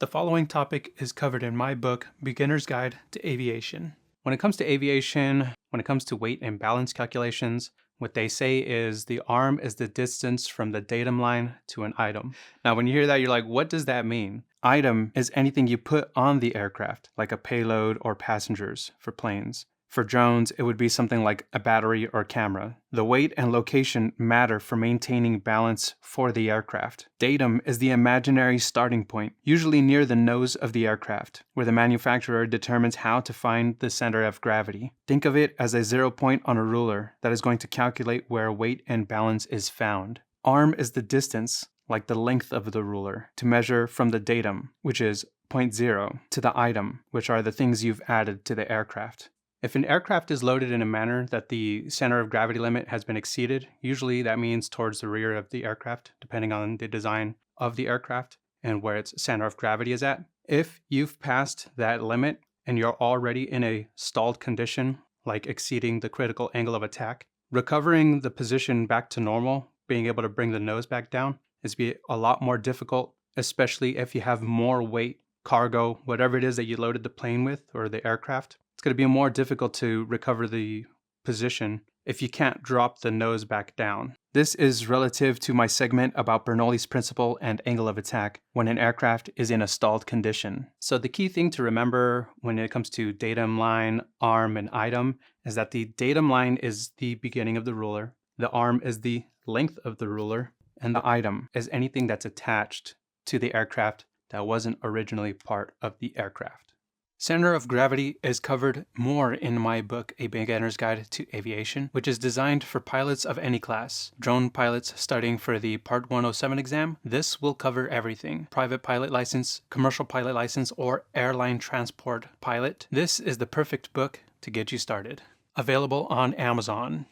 The following topic is covered in my book, Beginner's Guide to Aviation. When it comes to aviation, when it comes to weight and balance calculations, what they say is the arm is the distance from the datum line to an item. Now, when you hear that, you're like, what does that mean? Item is anything you put on the aircraft, like a payload or passengers for planes. For drones, it would be something like a battery or camera. The weight and location matter for maintaining balance for the aircraft. Datum is the imaginary starting point, usually near the nose of the aircraft, where the manufacturer determines how to find the center of gravity. Think of it as a 0 point on a ruler that is going to calculate where weight and balance is found. Arm is the distance, like the length of the ruler, to measure from the datum, which is 0.0, to the item, which are the things you've added to the aircraft. If an aircraft is loaded in a manner that the center of gravity limit has been exceeded, usually that means towards the rear of the aircraft, depending on the design of the aircraft and where its center of gravity is at. If you've passed that limit and you're already in a stalled condition, like exceeding the critical angle of attack, recovering the position back to normal, being able to bring the nose back down, is be a lot more difficult, especially if you have more weight, cargo, whatever it is that you loaded the plane with or the aircraft. It's going to be more difficult to recover the position if you can't drop the nose back down. This is relative to my segment about Bernoulli's principle and angle of attack when an aircraft is in a stalled condition. So the key thing to remember when it comes to datum line, arm, and item is that the datum line is the beginning of the ruler, the arm is the length of the ruler, and the item is anything that's attached to the aircraft that wasn't originally part of the aircraft. Center of gravity is covered more in my book, A Beginner's Guide to Aviation, which is designed for pilots of any class. Drone pilots studying for the Part 107 exam, this will cover everything. Private pilot license, commercial pilot license, or airline transport pilot. This is the perfect book to get you started. Available on Amazon.